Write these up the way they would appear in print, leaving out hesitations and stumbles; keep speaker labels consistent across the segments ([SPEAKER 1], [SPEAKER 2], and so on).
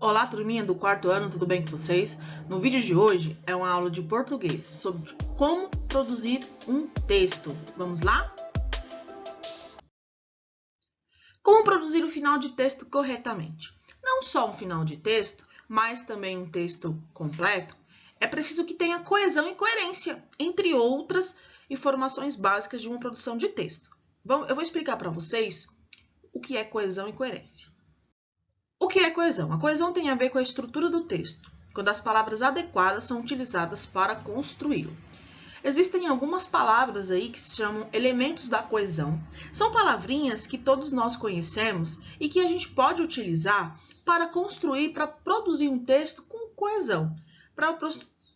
[SPEAKER 1] Olá, turminha do quarto ano, tudo bem com vocês? No vídeo de hoje é uma aula de português sobre como produzir um texto. Vamos lá? Como produzir o final de texto corretamente? Não só um final de texto, mas também um texto completo. É preciso que tenha coesão e coerência, entre outras informações básicas de uma produção de texto. Eu vou explicar para vocês o que é coesão e coerência. O que é coesão? A coesão tem a ver com a estrutura do texto, quando as palavras adequadas são utilizadas para construí-lo. Existem algumas palavras aí que se chamam elementos da coesão. São palavrinhas que todos nós conhecemos e que a gente pode utilizar para construir, para produzir um texto com coesão, para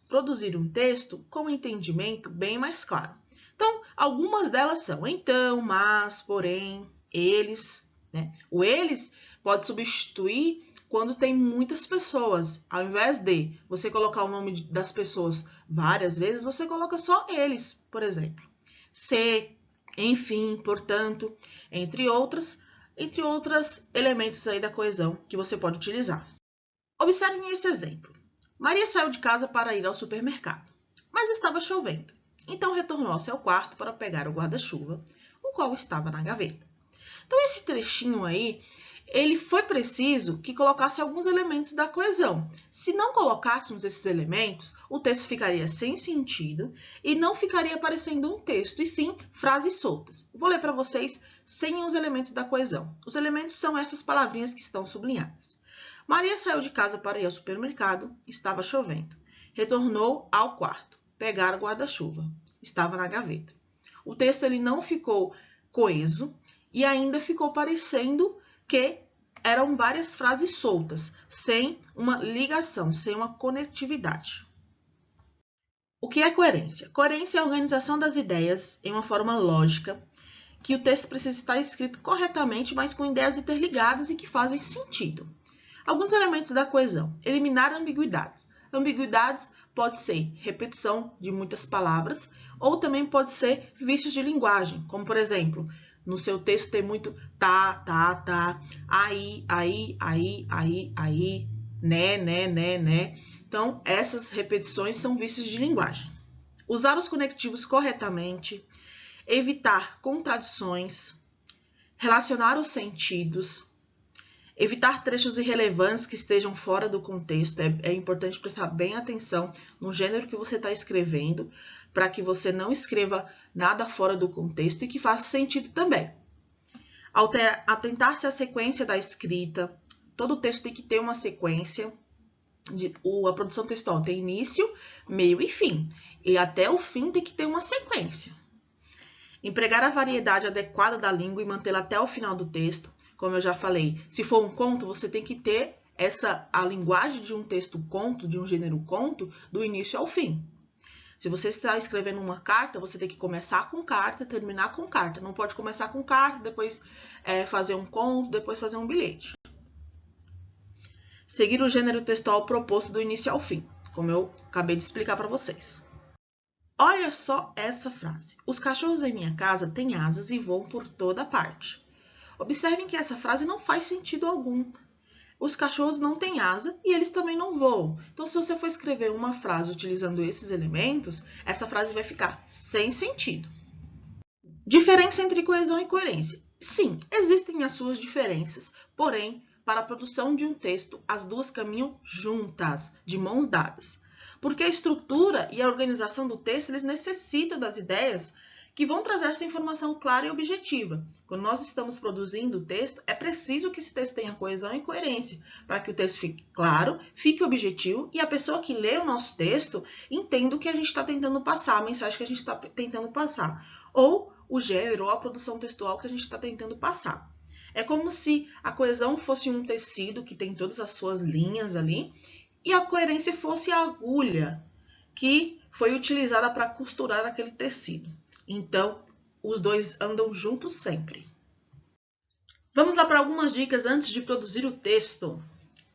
[SPEAKER 1] produzir um texto com um entendimento bem mais claro. Então, algumas delas são então, mas, porém, eles, né? O eles pode substituir quando tem muitas pessoas. Ao invés de você colocar o nome das pessoas várias vezes, você coloca só eles, por exemplo. Se, enfim, portanto, entre outros elementos aí da coesão que você pode utilizar. Observem esse exemplo. Maria saiu de casa para ir ao supermercado, mas estava chovendo. Então retornou ao seu quarto para pegar o guarda-chuva, o qual estava na gaveta. Então esse trechinho aí, ele foi preciso que colocasse alguns elementos da coesão. Se não colocássemos esses elementos, o texto ficaria sem sentido e não ficaria parecendo um texto, e sim frases soltas. Vou ler para vocês sem os elementos da coesão. Os elementos são essas palavrinhas que estão sublinhadas. Maria saiu de casa para ir ao supermercado, estava chovendo. Retornou ao quarto, pegar o guarda-chuva, estava na gaveta. O texto ele não ficou coeso e ainda ficou parecendo que eram várias frases soltas, sem uma ligação, sem uma conectividade. O que é coerência? Coerência é a organização das ideias em uma forma lógica, que o texto precisa estar escrito corretamente, mas com ideias interligadas e que fazem sentido. Alguns elementos da coesão. Eliminar ambiguidades. Ambiguidades pode ser repetição de muitas palavras, ou também pode ser vícios de linguagem, como por exemplo, no seu texto tem muito tá, aí, né. Então, essas repetições são vícios de linguagem. Usar os conectivos corretamente, evitar contradições, relacionar os sentidos, evitar trechos irrelevantes que estejam fora do contexto. É importante prestar bem atenção no gênero que você está escrevendo, para que você não escreva nada fora do contexto e que faça sentido também. Atentar-se à sequência da escrita. Todo texto tem que ter uma sequência. A produção textual tem início, meio e fim. E até o fim tem que ter uma sequência. Empregar a variedade adequada da língua e mantê-la até o final do texto. Como eu já falei, se for um conto, você tem que ter a linguagem de um texto conto, de um gênero conto, do início ao fim. Se você está escrevendo uma carta, você tem que começar com carta, terminar com carta. Não pode começar com carta, depois fazer um conto, depois fazer um bilhete. Seguir o gênero textual proposto do início ao fim, como eu acabei de explicar para vocês. Olha só essa frase. Os cachorros em minha casa têm asas e voam por toda parte. Observem que essa frase não faz sentido algum. Os cachorros não têm asa e eles também não voam. Então, se você for escrever uma frase utilizando esses elementos, essa frase vai ficar sem sentido. Diferença entre coesão e coerência. Sim, existem as suas diferenças, porém, para a produção de um texto, as duas caminham juntas, de mãos dadas. Porque a estrutura e a organização do texto, eles necessitam das ideias que vão trazer essa informação clara e objetiva. Quando nós estamos produzindo o texto, é preciso que esse texto tenha coesão e coerência, para que o texto fique claro, fique objetivo e a pessoa que lê o nosso texto entenda o que a gente está tentando passar, a mensagem que a gente está tentando passar, ou o gênero ou a produção textual que a gente está tentando passar. É como se a coesão fosse um tecido que tem todas as suas linhas ali, e a coerência fosse a agulha que foi utilizada para costurar aquele tecido. Então, os dois andam juntos sempre. Vamos lá para algumas dicas antes de produzir o texto.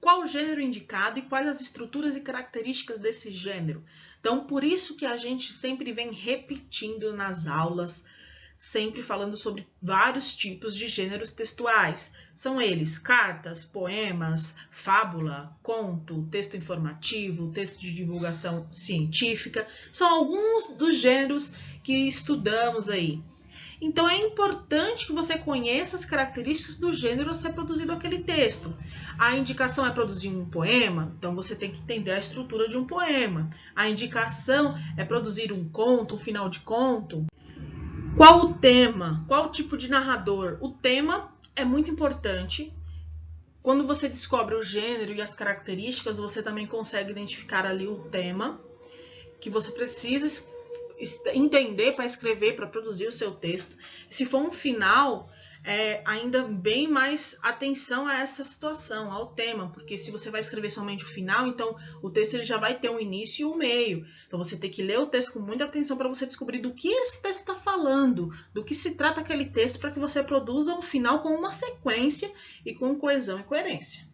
[SPEAKER 1] Qual o gênero indicado e quais as estruturas e características desse gênero? Então, por isso que a gente sempre vem repetindo nas aulas, sempre falando sobre vários tipos de gêneros textuais. São eles cartas, poemas, fábula, conto, texto informativo, texto de divulgação científica. São alguns dos gêneros que estudamos aí. Então, é importante que você conheça as características do gênero a ser produzido aquele texto. A indicação é produzir um poema, então você tem que entender a estrutura de um poema. A indicação é produzir um conto, um final de conto. Qual o tema? Qual o tipo de narrador? O tema é muito importante. Quando você descobre o gênero e as características, você também consegue identificar ali o tema que você precisa entender para escrever, para produzir o seu texto. Se for um final, ainda bem mais atenção a essa situação, ao tema, porque se você vai escrever somente o final, então o texto ele já vai ter um início e um meio. Então você tem que ler o texto com muita atenção para você descobrir do que esse texto está falando, do que se trata aquele texto, para que você produza um final com uma sequência e com coesão e coerência.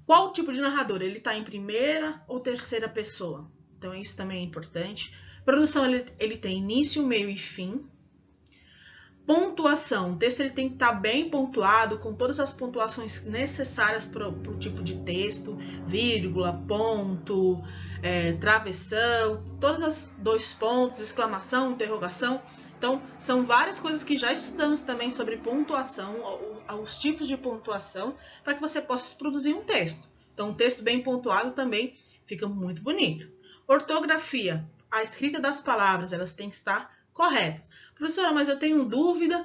[SPEAKER 1] Qual o tipo de narrador? Ele está em primeira ou terceira pessoa? Então isso também é importante. Produção, ele tem início, meio e fim. Pontuação. O texto ele tem que estar bem pontuado, com todas as pontuações necessárias para o tipo de texto. Vírgula, ponto, travessão, todas as 2 pontos, exclamação, interrogação. Então, são várias coisas que já estudamos também sobre pontuação, os tipos de pontuação, para que você possa produzir um texto. Então, um texto bem pontuado também fica muito bonito. Ortografia. A escrita das palavras, elas têm que estar corretas. Professora, mas eu tenho dúvida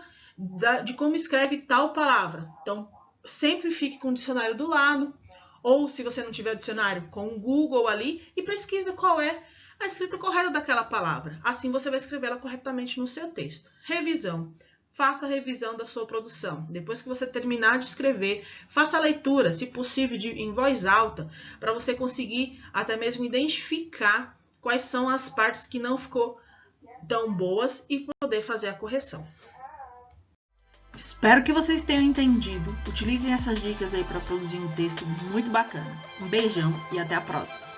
[SPEAKER 1] de como escreve tal palavra. Então, sempre fique com o dicionário do lado, ou se você não tiver o dicionário, com o Google ali, e pesquisa qual é a escrita correta daquela palavra. Assim você vai escrever ela corretamente no seu texto. Revisão. Faça a revisão da sua produção. Depois que você terminar de escrever, faça a leitura, se possível, em voz alta, para você conseguir até mesmo identificar quais são as partes que não ficou tão boas e poder fazer a correção. Espero que vocês tenham entendido. Utilizem essas dicas aí para produzir um texto muito bacana. Um beijão e até a próxima!